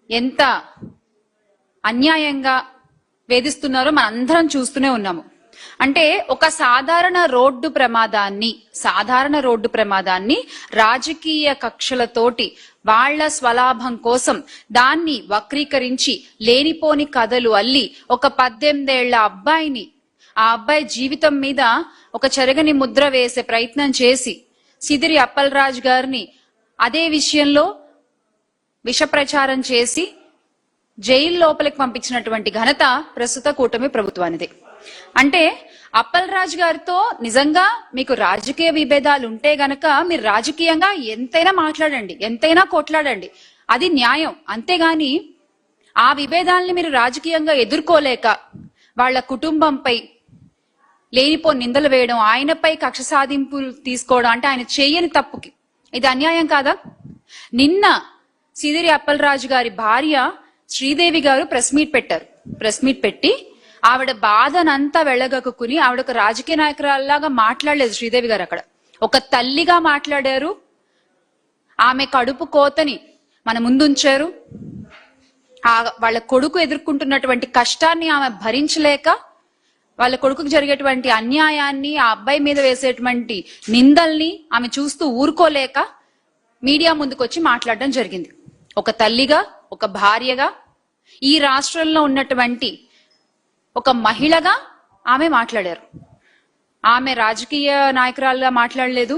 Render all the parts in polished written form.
ఎంత అన్యాయంగా వేధిస్తున్నారో మనందరం చూస్తూనే ఉన్నాము. అంటే ఒక సాధారణ రోడ్డు ప్రమాదాన్ని రాజకీయ కక్షలతోటి వాళ్ల స్వలాభం కోసం దాన్ని వక్రీకరించి లేనిపోని కథలు అల్లి ఒక 18 ఏళ్ల అబ్బాయిని, ఆ అబ్బాయి జీవితం మీద ఒక చెరగని ముద్ర వేసే ప్రయత్నం చేసి సిదిరి అప్పలరాజు గారిని అదే విషయంలో విష ప్రచారం చేసి జైలు లోపలికి పంపించినటువంటి ఘనత ప్రస్తుత కూటమి ప్రభుత్వానిదే. అంటే అప్పలరాజు గారితో నిజంగా మీకు రాజకీయ విభేదాలు ఉంటే గనక మీరు రాజకీయంగా ఎంతైనా మాట్లాడండి, ఎంతైనా కొట్లాడండి, అది న్యాయం. అంతేగాని ఆ విభేదాలని మీరు రాజకీయంగా ఎదుర్కోలేక వాళ్ళ కుటుంబంపై లేనిపో నిందలు వేయడం, ఆయనపై కక్ష సాధింపులు తీసుకోవడం అంటే ఆయన చేయని తప్పుకి ఇది అన్యాయం కాదా? నిన్న సిదిరి అప్పలరాజు గారి భార్య శ్రీదేవి గారు ప్రెస్ మీట్ పెట్టారు. ప్రెస్ మీట్ పెట్టి ఆవిడ బాధనంతా వెళ్ళగక్కుని ఆవిడ ఒక రాజకీయ నాయకురాల్లాగా మాట్లాడలేదు. శ్రీదేవి గారు అక్కడ ఒక తల్లిగా మాట్లాడారు. ఆమె కడుపు కోతని మన ముందుంచారు. వాళ్ళ కొడుకు ఎదుర్కొంటున్నటువంటి కష్టాన్ని ఆమె భరించలేక, వాళ్ళ కొడుకుకు జరిగేటువంటి అన్యాయాన్ని, ఆ అబ్బాయి మీద వేసేటువంటి నిందల్ని ఆమె చూస్తూ ఊరుకోలేక మీడియా ముందుకొచ్చి మాట్లాడడం జరిగింది. ఒక తల్లిగా, ఒక భార్యగా, ఈ రాష్ట్రంలో ఉన్నటువంటి ఒక మహిళగా ఆమె మాట్లాడారు. ఆమె రాజకీయ నాయకురాలుగా మాట్లాడలేదు,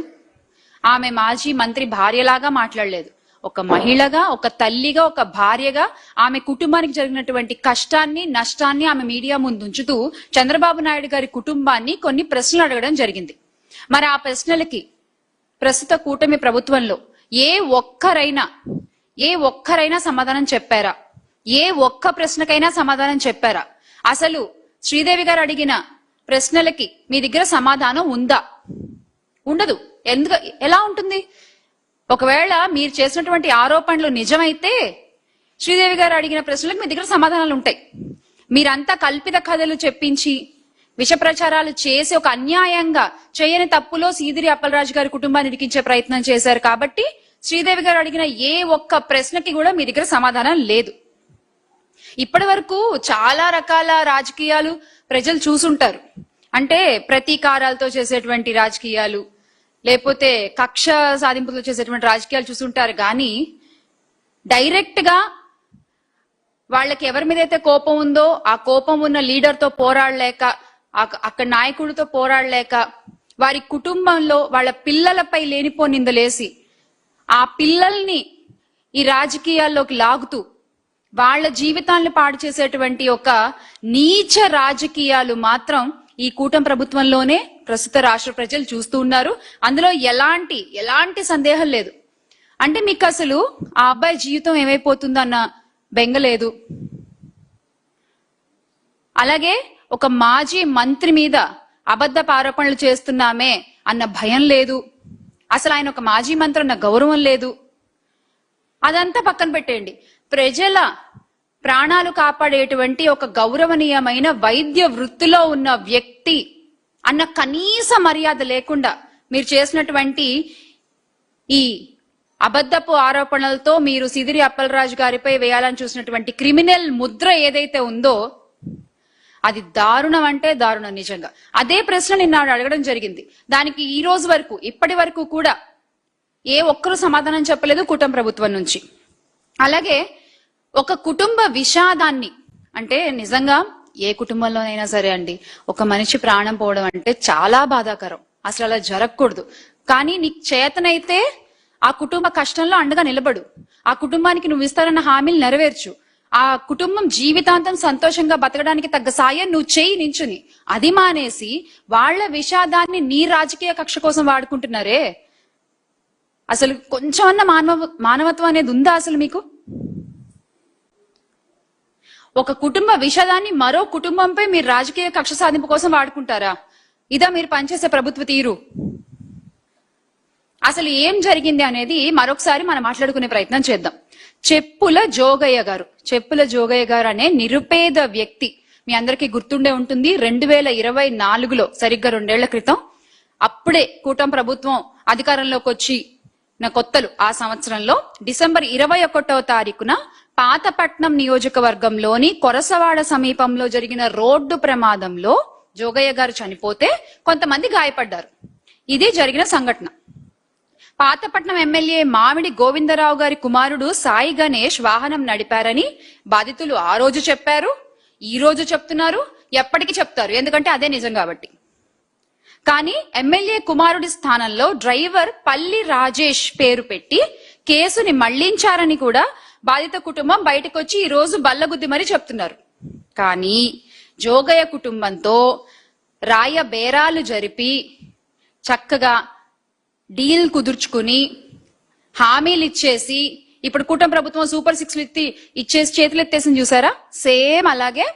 ఆమె మాజీ మంత్రి భార్యలాగా మాట్లాడలేదు. ఒక మహిళగా, ఒక తల్లిగా, ఒక భార్యగా ఆమె కుటుంబానికి జరిగినటువంటి కష్టాన్ని, నష్టాన్ని ఆమె మీడియా ముందు ఉంచుతూ చంద్రబాబు నాయుడు గారి కుటుంబాన్ని కొన్ని ప్రశ్నలు అడగడం జరిగింది. మరి ఆ ప్రశ్నలకి ప్రస్తుత కూటమి ప్రభుత్వంలో ఏ ఒక్కరైనా సమాధానం చెప్పారా? ఏ ఒక్క ప్రశ్నకైనా సమాధానం చెప్పారా? అసలు శ్రీదేవి గారు అడిగిన ప్రశ్నలకి మీ దగ్గర సమాధానం ఉందా? ఉండదు. ఎలా ఉంటుంది? ఒకవేళ మీరు చేసినటువంటి ఆరోపణలు నిజమైతే శ్రీదేవి గారు అడిగిన ప్రశ్నలకు మీ దగ్గర సమాధానాలు ఉంటాయి. మీరంతా కల్పిత కథలు చెప్పించి విష ప్రచారాలు చేసి ఒక అన్యాయంగా చేయని తప్పులో సిదిరి అప్పలరాజు గారి కుటుంబాన్ని ఇరికించే ప్రయత్నం చేశారు కాబట్టి శ్రీదేవి గారు అడిగిన ఏ ఒక్క ప్రశ్నకి కూడా మీ దగ్గర సమాధానం లేదు. ఇప్పటి వరకు చాలా రకాల రాజకీయాలు ప్రజలు చూసుంటారు. అంటే ప్రతీకారాలతో చేసేటువంటి రాజకీయాలు, లేకపోతే కక్ష సాధింపుతో చేసేటువంటి రాజకీయాలు చూసుంటారు. కానీ డైరెక్ట్ గా వాళ్ళకి ఎవరి మీద అయితే కోపం ఉందో ఆ కోపం ఉన్న లీడర్ తో పోరాడలేక, అక్కడ నాయకుడితో పోరాడలేక, వారి కుటుంబంలో వాళ్ళ పిల్లలపై లేనిపో నిందలేసి ఆ పిల్లల్ని ఈ రాజకీయాల్లోకి లాగుతూ వాళ్ళ జీవితాలను పాడు చేసేటువంటి ఒక నీచ రాజకీయాలు మాత్రం ఈ కూటమి ప్రభుత్వంలోనే ప్రస్తుత రాష్ట్ర ప్రజలు చూస్తూ ఉన్నారు. అందులో ఎలాంటి సందేహం లేదు. అంటే మీకు అసలు ఆ అబ్బాయి జీవితం ఏమైపోతుందన్న బెంగ లేదు. అలాగే ఒక మాజీ మంత్రి మీద అబద్ధపు ఆరోపణలు చేస్తున్నామే అన్న భయం లేదు. అసలు ఆయన ఒక మాజీ మంత్రి అన్న గౌరవం లేదు. అదంతా పక్కన పెట్టేయండి. ప్రజల ప్రాణాలు కాపాడేటువంటి ఒక గౌరవనీయమైన వైద్య వృత్తిలో ఉన్న వ్యక్తి అన్న కనీస మర్యాద లేకుండా మీరు చేసినటువంటి ఈ అబద్ధపు ఆరోపణలతో మీరు సిదిరి అప్పలరాజు గారిపై వేయాలని చూసినటువంటి క్రిమినల్ ముద్ర ఏదైతే ఉందో అది దారుణం అంటే దారుణం నిజంగా. అదే ప్రశ్న నిన్న అడగడం జరిగింది. దానికి ఈ రోజు వరకు, ఇప్పటి వరకు కూడా ఏ ఒక్కరూ సమాధానం చెప్పలేదు కూటమి ప్రభుత్వం నుంచి. అలాగే ఒక కుటుంబ విషాదాన్ని, అంటే నిజంగా ఏ కుటుంబంలోనైనా సరే అండి, ఒక మనిషి ప్రాణం పోవడం అంటే చాలా బాధాకరం. అసలు అలా జరగకూడదు. కానీ నీకు చేతనైతే ఆ కుటుంబ కష్టంలో అండగా నిలబడు. ఆ కుటుంబానికి నువ్వు ఇస్తారన్న హామీలు నెరవేర్చు. ఆ కుటుంబం జీవితాంతం సంతోషంగా బతకడానికి తగ్గ సాయం నువ్వు చేయి నించుని. అది మానేసి వాళ్ల విషాదాన్ని నీ రాజకీయ కక్ష కోసం వాడుకుంటున్నారే. అసలు కొంచెమన్నా మానవత్వం అనేది ఉందా అసలు మీకు? ఒక కుటుంబ విషాదాన్ని మరో కుటుంబంపై మీరు రాజకీయ కక్ష సాధింపు కోసం వాడుకుంటారా? ఇదా మీరు పనిచేసే ప్రభుత్వ తీరు? అసలు ఏం జరిగింది అనేది మరొకసారి మనం మాట్లాడుకునే ప్రయత్నం చేద్దాం. చెప్పుల జోగయ్య గారు అనే నిరుపేద వ్యక్తి, మీ అందరికీ గుర్తుండే ఉంటుంది, 2024లో సరిగ్గా 2 ఏళ్ల క్రితం, అప్పుడే కూటమి ప్రభుత్వం అధికారంలోకి వచ్చి కొత్తలు ఆ సంవత్సరంలో డిసెంబర్ 21వ తారీఖున పాతపట్నం నియోజకవర్గంలోని కొరసవాడ సమీపంలో జరిగిన రోడ్డు ప్రమాదంలో జోగయ్య గారు చనిపోతే కొంతమంది గాయపడ్డారు. ఇది జరిగిన సంఘటన. పాతపట్నం ఎమ్మెల్యే మామిడి గోవిందరావు గారి కుమారుడు సాయి గణేష్ వాహనం నడిపారని బాధితులు ఆ రోజు చెప్పారు, ఈ రోజు చెప్తున్నారు, ఎప్పటికీ చెప్తారు, ఎందుకంటే అదే నిజం కాబట్టి. కానీ ఎమ్మెల్యే కుమారుడి స్థానంలో డ్రైవర్ పల్లి రాజేష్ పేరు పెట్టి కేసుని మళ్లించారని కూడా బాధిత కుటుంబం బయటకు వచ్చి ఈ రోజు బల్లగుద్ది మరీ చెప్తున్నారు. కానీ జోగయ్య కుటుంబంతో రాయ బేరాలు జరిపి చక్కగా డీల్ కుదుర్చుకుని హామీలు ఇచ్చేసి ఇప్పుడు కూటమి ప్రభుత్వం సూపర్ 6 ఇచ్చేసి చేతులు ఎత్తేసింది చూసారా, సేమ్ అలాగే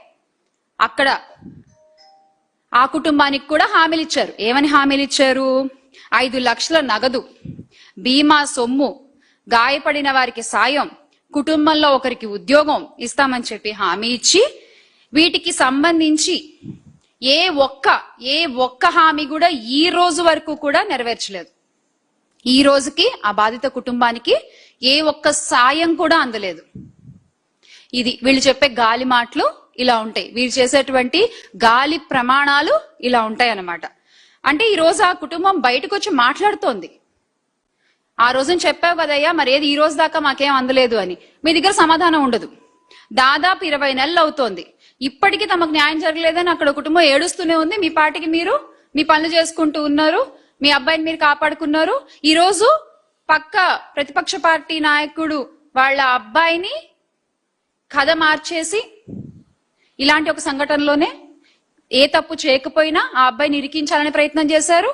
అక్కడ ఆ కుటుంబానికి కూడా హామీలు ఇచ్చారు. ఏమని హామీలు ఇచ్చారు? 5 లక్షల నగదు, బీమా సొమ్ము, గాయపడిన వారికి సాయం, కుటుంబంలో ఒకరికి ఉద్యోగం ఇస్తామని చెప్పి హామీ ఇచ్చి వీటికి సంబంధించి ఏ ఒక్క హామీ కూడా ఈ రోజు వరకు కూడా నెరవేర్చలేదు. ఈ రోజుకి ఆ బాధిత కుటుంబానికి ఏ ఒక్క సాయం కూడా అందలేదు. ఇది వీళ్ళు చెప్పే గాలి మాటలు ఇలా ఉంటాయి, వీళ్ళు చేసేటువంటి గాలి ప్రమాణాలు ఇలా ఉంటాయి అన్నమాట. అంటే ఈ రోజు ఆ కుటుంబం బయటకు వచ్చి మాట్లాడుతోంది. ఆ రోజున చెప్పావు కదయ్యా, మరి ఏది ఈ రోజు దాకా మాకేం అందలేదు అని. మీ దగ్గర సమాధానం ఉండదు. దాదాపు 20 నెలలు అవుతోంది, ఇప్పటికీ తమకు న్యాయం జరగలేదని అక్కడ కుటుంబం ఏడుస్తూనే ఉంది. మీ పార్టీకి మీరు మీ పనులు చేసుకుంటూ ఉన్నారు, మీ అబ్బాయిని మీరు కాపాడుకున్నారు. ఈ రోజు పక్క ప్రతిపక్ష పార్టీ నాయకుడు వాళ్ళ అబ్బాయిని కథ మార్చేసి ఇలాంటి ఒక సంఘటనలోనే ఏ తప్పు చేయకపోయినా ఆ అబ్బాయిని ఇరికించాలనే ప్రయత్నం చేశారు.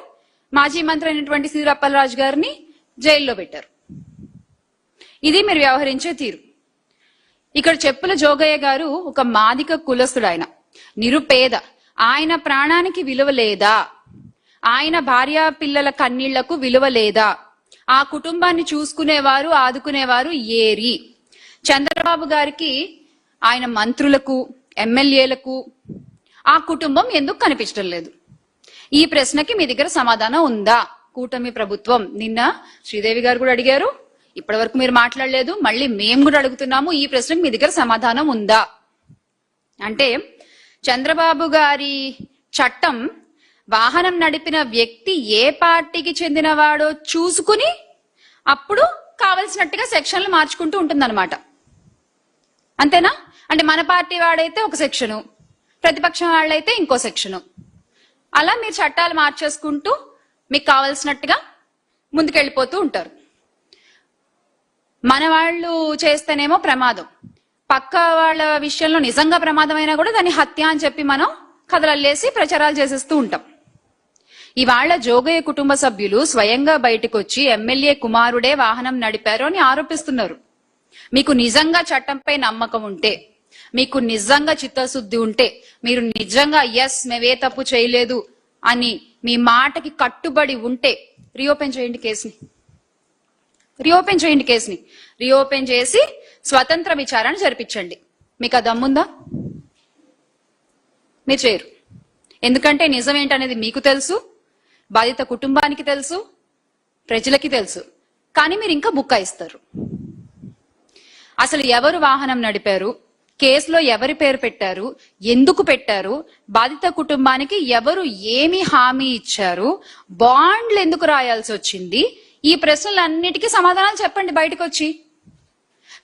మాజీ మంత్రి అయినటువంటి సిరి అప్పలరాజు గారిని జైల్లో పెట్టారు. ఇది మీరు వ్యవహరించే తీరు. ఇక్కడ చెప్పుల జోగయ్య గారు ఒక మాదిక కులస్తుడు, ఆయన నిరుపేద, ఆయన ప్రాణానికి విలువ లేదా? ఆయన భార్య పిల్లల కన్నీళ్లకు విలువ లేదా? ఆ కుటుంబాన్ని చూసుకునేవారు ఆదుకునేవారు ఏరి? చంద్రబాబు గారికి ఆయన మంత్రులకు ఎమ్మెల్యేలకు ఆ కుటుంబం ఎందుకు కనిపించడం లేదు? ఈ ప్రశ్నకి మీ దగ్గర సమాధానం ఉందా? కూటమి ప్రభుత్వం, నిన్న శ్రీదేవి గారు కూడా అడిగారు, ఇప్పటి వరకు మీరు మాట్లాడలేదు, మళ్ళీ మేము కూడా అడుగుతున్నాము, ఈ ప్రశ్నకు మీ దగ్గర సమాధానం ఉందా? అంటే చంద్రబాబు గారి చట్టం వాహనం నడిపిన వ్యక్తి ఏ పార్టీకి చెందినవాడో చూసుకుని అప్పుడు కావలసినట్టుగా సెక్షన్లు మార్చుకుంటూ ఉంటుందన్నమాట. అంతేనా? అంటే మన పార్టీ వాడైతే ఒక సెక్షను, ప్రతిపక్షం వాళ్ళైతే ఇంకో సెక్షను, అలా మీరు చట్టాలు మార్చేసుకుంటూ మీకు కావలసినట్టుగా ముందుకెళ్ళిపోతూ ఉంటారు. మన వాళ్ళు చేస్తేనేమో ప్రమాదం, పక్క వాళ్ళ విషయంలో నిజంగా ప్రమాదమైనా కూడా దాన్ని హత్య అని చెప్పి మనం కథలల్లేసి ప్రచారాలు చేసేస్తూ ఉంటాం. ఇవాళ్ల జోగయ్య కుటుంబ సభ్యులు స్వయంగా బయటకు వచ్చి ఎమ్మెల్యే కుమారుడే వాహనం నడిపారు అని ఆరోపిస్తున్నారు. మీకు నిజంగా చట్టంపై నమ్మకం ఉంటే, మీకు నిజంగా చిత్తశుద్ధి ఉంటే, మీరు నిజంగా ఎస్ మేమే తప్పు చేయలేదు అని మీ మాటకి కట్టుబడి ఉంటే రీఓపెన్ చేయండి కేసుని. రీఓపెన్ చేసి స్వతంత్ర విచారణ జరిపించండి. మీకు ఆ దమ్ముందా? మీరు చేయరు. ఎందుకంటే నిజం ఏంటనేది మీకు తెలుసు, బాధిత కుటుంబానికి తెలుసు, ప్రజలకి తెలుసు. కానీ మీరు ఇంకా బుక్కాయిస్తారు. అసలు ఎవరు వాహనం నడిపారు, కేసులో ఎవరి పేరు పెట్టారు, ఎందుకు పెట్టారు, బాధిత కుటుంబానికి ఎవరు ఏమి హామీ ఇచ్చారు, బాండ్లు ఎందుకు రాయాల్సి వచ్చింది, ఈ ప్రశ్నలన్నిటికీ సమాధానాలు చెప్పండి బయటకు వచ్చి.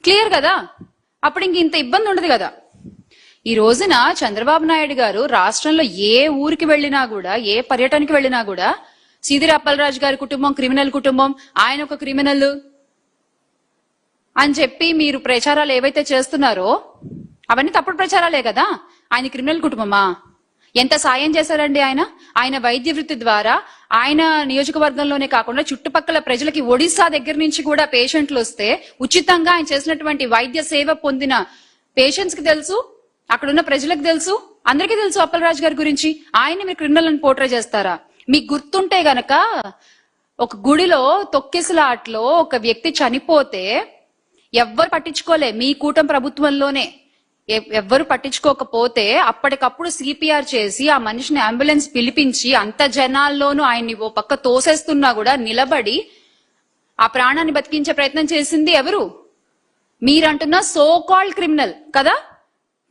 క్లియర్ కదా? అప్పుడు ఇంత ఇబ్బంది ఉండదు కదా. ఈ రోజున చంద్రబాబు నాయుడు గారు రాష్ట్రంలో ఏ ఊరికి వెళ్ళినా కూడా, ఏ పర్యటనకి వెళ్ళినా కూడా సిరి అప్పలరాజు గారి కుటుంబం క్రిమినల్ కుటుంబం, ఆయన ఒక క్రిమినల్ అని చెప్పి మీరు ప్రచారాలు ఏవైతే చేస్తున్నారో అవన్నీ తప్పుడు ప్రచారాలే కదా. ఆయన క్రిమినల్ కుటుంబమా? ఎంత సాయం చేశారండి ఆయన వైద్య వృత్తి ద్వారా ఆయన నియోజకవర్గంలోనే కాకుండా చుట్టుపక్కల ప్రజలకి ఒడిశా దగ్గర నుంచి కూడా పేషెంట్లు వస్తే ఉచితంగా ఆయన చేసినటువంటి వైద్య సేవ పొందిన పేషెంట్స్ కి తెలుసు, అక్కడున్న ప్రజలకు తెలుసు, అందరికీ తెలుసు అప్పలరాజు గారి గురించి. ఆయన మీరు క్రిమినల్ అని పోర్ట్రే చేస్తారా? మీకు గుర్తుంటే గనక ఒక గుడిలో తొక్కిసలాట్లో ఒక వ్యక్తి చనిపోతే ఎవ్వరు పట్టించుకోలే, మీ కూటమి ప్రభుత్వంలోనే ఎవ్వరు పట్టించుకోకపోతే అప్పటికప్పుడు సిపిఆర్ చేసి ఆ మనిషిని అంబులెన్స్ పిలిపించి అంత జనాల్లోనూ ఆయన్ని ఓ పక్క తోసేస్తున్నా కూడా నిలబడి ఆ ప్రాణాన్ని బతికించే ప్రయత్నం చేసింది ఎవరు? మీరంటున్న సో కాల్డ్ క్రిమినల్ కదా,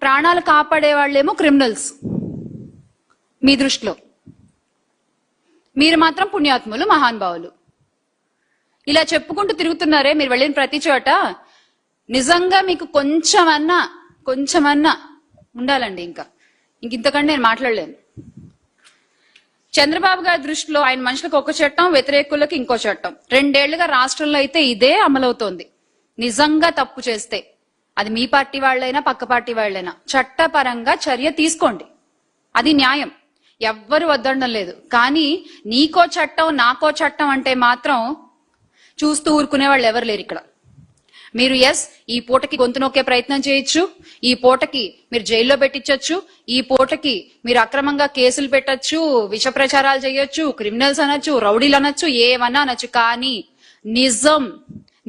ప్రాణాలు కాపాడే వాళ్ళేమో క్రిమినల్స్ మీ దృష్టిలో. మీరు మాత్రం పుణ్యాత్ములు, మహానుభావులు. ఇలా చెప్పుకుంటూ తిరుగుతున్నారే మీరు వెళ్ళిన ప్రతి చోట. నిజంగా మీకు కొంచెమన్నా ఉండాలండి. ఇంతకంటే నేను మాట్లాడలేను. చంద్రబాబు గారి దృష్టిలో ఆయన మనుషులకు ఒక చట్టం, వ్యతిరేకులకు ఇంకో చట్టం. 2 ఏళ్లుగా రాష్ట్రంలో అయితే ఇదే అమలవుతోంది. నిజంగా తప్పు చేస్తే అది మీ పార్టీ వాళ్ళైనా పక్క పార్టీ వాళ్ళైనా చట్టపరంగా చర్య తీసుకోండి, అది న్యాయం, ఎవ్వరు వద్దడం లేదు. కానీ నీకో చట్టం నాకో చట్టం అంటే మాత్రం చూస్తూ ఊరుకునే వాళ్ళు ఎవరు లేరు ఇక్కడ. మీరు ఈ పూటకి గొంతు నొక్కే ప్రయత్నం చేయొచ్చు, ఈ పూటకి మీరు జైల్లో పెట్టించొచ్చు, ఈ పూటకి మీరు అక్రమంగా కేసులు పెట్టొచ్చు, విష ప్రచారాలు చేయొచ్చు, క్రిమినల్స్ అనొచ్చు, రౌడీలు అనొచ్చు, ఏమన్నా అనొచ్చు. కానీ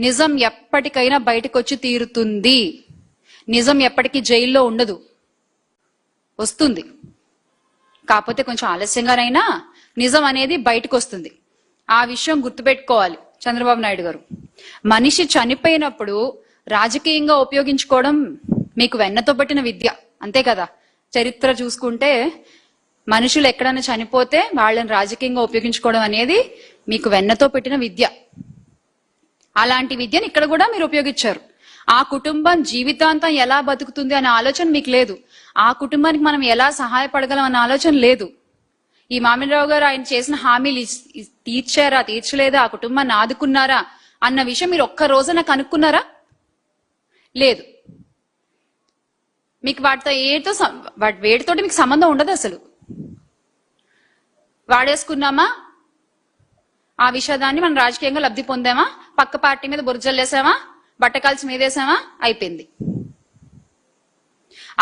నిజం ఎప్పటికైనా బయటకు వచ్చి తీరుతుంది. నిజం ఎప్పటికీ జైల్లో ఉండదు, వస్తుంది. కాకపోతే కొంచెం ఆలస్యంగానైనా నిజం అనేది బయటకు వస్తుంది. ఆ విషయం గుర్తుపెట్టుకోవాలి చంద్రబాబు నాయుడు గారు. మనిషి చనిపోయినప్పుడు రాజకీయంగా ఉపయోగించుకోవడం మీకు వెన్నతో పట్టిన విద్య, అంతే కదా. చరిత్ర చూసుకుంటే మనుషులు ఎక్కడైనా చనిపోతే వాళ్ళని రాజకీయంగా ఉపయోగించుకోవడం అనేది మీకు వెన్నతో పెట్టిన విద్య. అలాంటి విద్యను ఇక్కడ కూడా మీరు ఉపయోగించారు. ఆ కుటుంబం జీవితాంతం ఎలా బతుకుతుంది అనే ఆలోచన మీకు లేదు. ఆ కుటుంబానికి మనం ఎలా సహాయపడగలం అన్న ఆలోచన లేదు. ఈ మామిడిరావు గారు ఆయన చేసిన హామీలు తీర్చారా, తీర్చలేదా, ఆ కుటుంబాన్ని ఆదుకున్నారా అన్న విషయం మీరు ఒక్క రోజున కనుక్కున్నారా? లేదు. మీకు వేటితోటి మీకు సంబంధం ఉండదు అసలు. వాడేసుకున్నామా, ఆ విషయాన్ని మనం రాజకీయంగా లబ్ధి పొందామా, పక్క పార్టీ మీద బురజల్లేసామా, బట్టకాల్చి మీదేసామా, అయిపోయింది.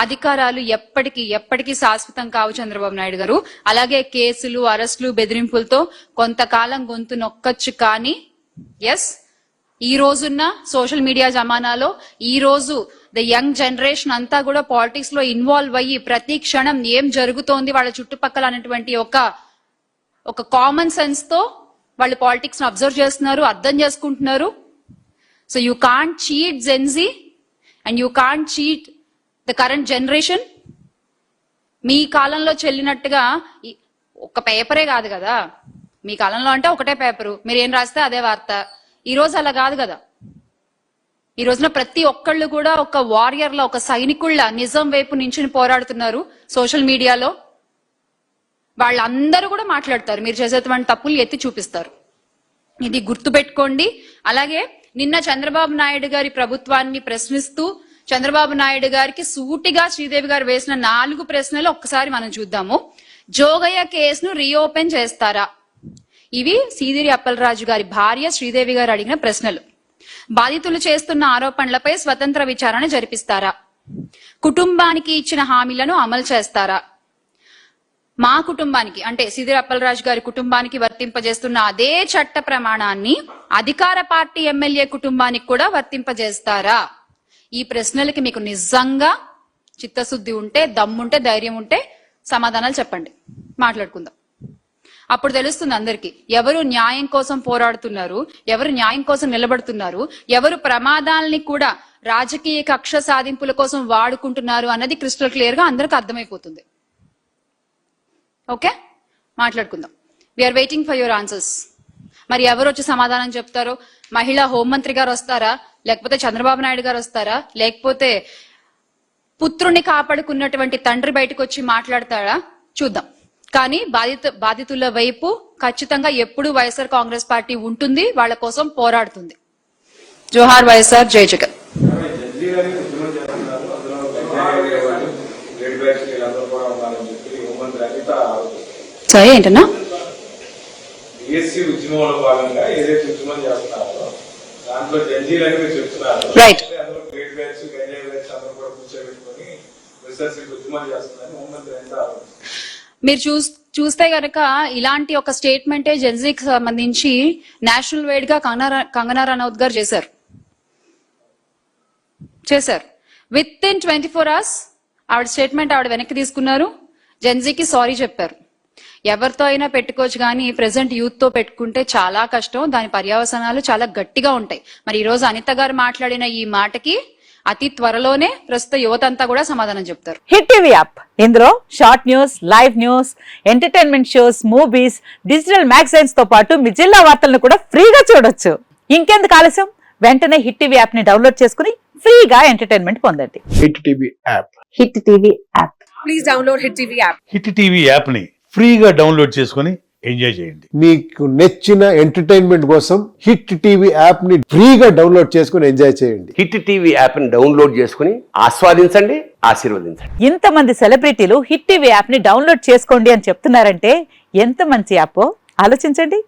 అధికారాలు ఎప్పటికీ శాశ్వతం కావు చంద్రబాబు నాయుడు గారు. అలాగే కేసులు, అరెస్టులు, బెదిరింపులతో కొంతకాలం గొంతు నొక్కచ్చు. కానీ ఈ రోజున్న సోషల్ మీడియా జమానాలో ఈ రోజు ద యంగ్ జనరేషన్ అంతా కూడా పాలిటిక్స్ లో ఇన్వాల్వ్ అయ్యి ప్రతి క్షణం ఏం జరుగుతోంది వాళ్ళ చుట్టుపక్కల అనేటువంటి ఒక కామన్ సెన్స్ తో వాళ్ళు పాలిటిక్స్ ను అబ్జర్వ్ చేస్తున్నారు, అర్థం చేసుకుంటున్నారు. So you can't cheat Gen Z and you can't cheat the current generation. మీ కాలంలో చెల్లినట్టుగా ఒక పేపరే కాదు కదా. మీ కాలంలో అంటే ఒకటే పేపరు, మీరు ఏం రాస్తే అదే వార్త. ఈ రోజు అలా కాదు కదా. ఈ రోజున ప్రతి ఒక్కళ్ళు కూడా ఒక వారియర్లా, ఒక సైనికుళ్ళ నిజం వైపు నించుని పోరాడుతున్నారు సోషల్ మీడియాలో. వాళ్ళందరూ కూడా మాట్లాడతారు, మీరు చేసేటువంటి తప్పులు ఎత్తి చూపిస్తారు. ఇది గుర్తుపెట్టుకోండి. అలాగే నిన్న చంద్రబాబు నాయుడు గారి ప్రభుత్వాన్ని ప్రశ్నిస్తూ చంద్రబాబు నాయుడు గారికి సూటిగా శ్రీదేవి గారు వేసిన 4 ప్రశ్నలు ఒక్కసారి మనం చూద్దాము. జోగయ్య కేసును రీఓపెన్ చేస్తారా? ఇవి సీదిరి అప్పలరాజు గారి భార్య శ్రీదేవి గారు అడిగిన ప్రశ్నలు. బాధితులు చేస్తున్న ఆరోపణలపై స్వతంత్ర విచారణ జరిపిస్తారా? కుటుంబానికి ఇచ్చిన హామీలను అమలు చేస్తారా? మా కుటుంబానికి అంటే సీదిరి అప్పలరాజు గారి కుటుంబానికి వర్తింపజేస్తున్న అదే చట్ట ప్రమాణాన్ని అధికార పార్టీ ఎమ్మెల్యే కుటుంబానికి కూడా వర్తింపజేస్తారా? ఈ ప్రశ్నలకి మీకు నిజంగా చిత్తశుద్ధి ఉంటే, దమ్ముంటే, ధైర్యం ఉంటే సమాధానాలు చెప్పండి, మాట్లాడుకుందాం. అప్పుడు తెలుస్తుంది అందరికి ఎవరు న్యాయం కోసం పోరాడుతున్నారు, ఎవరు న్యాయం కోసం నిలబడుతున్నారు, ఎవరు ప్రమాదాలని కూడా రాజకీయ కక్ష సాధింపుల కోసం వాడుకుంటున్నారు అన్నది క్రిస్టల్ క్లియర్ గా అందరికి అర్థమైపోతుంది. ఓకే, మాట్లాడుకుందాం. We're waiting for your answers. మరి ఎవరు వచ్చి సమాధానం చెప్తారో? మహిళా హోంమంత్రి గారు వస్తారా, లేకపోతే చంద్రబాబు నాయుడు గారు వస్తారా, లేకపోతే పుత్రుని కాపాడుకున్నటువంటి తండ్రి బయటకు వచ్చి మాట్లాడతాడా? చూద్దాం. కానీ బాధితుల వైపు ఖచ్చితంగా ఎప్పుడు వైఎస్ఆర్ కాంగ్రెస్ పార్టీ ఉంటుంది, వాళ్ళ కోసం పోరాడుతుంది. జోహార్ వైఎస్ఆర్, జై జగన్. సరే ఏంటన్నా ఉద్యమంలో భాగంగా ఏదైతే ఉద్యమం చేస్తున్నారో దాంట్లో జంజీలని మీరు చెప్తున్నారు. రైట్. అందులో గ్రేట్ బ్యాచ్, గంజాయి బ్యాచ్ అందరూ కూడా కూర్చోబెట్టుకుని రిసర్చ్ ఉద్యమం చేస్తున్నారని హోంమంత్రి ఎంత మీరు చూస్తే గనక ఇలాంటి ఒక స్టేట్మెంటే జెన్జీకి సంబంధించి నేషనల్ వైడ్ గా కంగనా రనౌత్ గారు చేశారు. విత్ ఇన్ 24 hours ఆవిడ స్టేట్మెంట్ ఆవిడ వెనక్కి తీసుకున్నారు, జెన్జీకి సారీ చెప్పారు. ఎవరితో అయినా పెట్టుకోవచ్చు, కానీ ప్రెసెంట్ యూత్ తో పెట్టుకుంటే చాలా కష్టం, దాని పర్యవసానాలు చాలా గట్టిగా ఉంటాయి. మరి ఈ రోజు అనిత గారు మాట్లాడిన ఈ మాటకి అతి త్వరలోనే ప్రస్తుత యువత అంతా కూడా సమాధానం చెప్తారు. హిట్ టీవీ యాప్, ఇందులో short news, live news, entertainment shows, movies, digital magazines తో పాటు మీ జిల్లా వార్తలను కూడా ఫ్రీగా చూడొచ్చు. ఇంకెందుకు ఆలస్యం, వెంటనే హిట్ టీవీ యాప్ ని డౌన్లోడ్ చేసుకుని ఫ్రీగా ఎంటర్టైన్మెంట్ పొందండి. Hit TV app. Hit TV app. Please download Hit TV app. Hit TV app ని ఫ్రీగా డౌన్లోడ్ చేసుకుని ఎంజాయ్ చేయండి. మీకు నచ్చిన ఎంటర్టైన్మెంట్ కోసం హిట్ టీవీ యాప్ ని ఫ్రీగా డౌన్లోడ్ చేసుకుని ఎంజాయ్ చేయండి. హిట్ టీవీ యాప్ ని డౌన్లోడ్ చేసుకుని ఆస్వాదించండి, ఆశీర్వదించండి. ఇంతమంది సెలబ్రిటీలు హిట్ టీవీ యాప్ ని డౌన్లోడ్ చేసుకోండి అని చెప్తున్నారంటే ఎంత మంచి యాప్ ఆలోచించండి.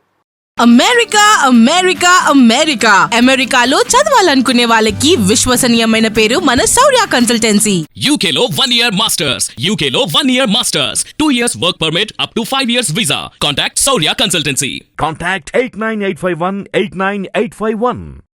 అమెరికా అమెరికా అమెరికా అమెరికాలో చదవాలనుకునే వాళ్ళకి విశ్వసనీయమైన పేరు మన శౌర్య కన్సల్టెన్సీ. UK లో 1 year masters. UK లో 1 year masters. 2 years work permit up to 5 years visa. Contact Saurya Consultancy. Contact 89851 89851.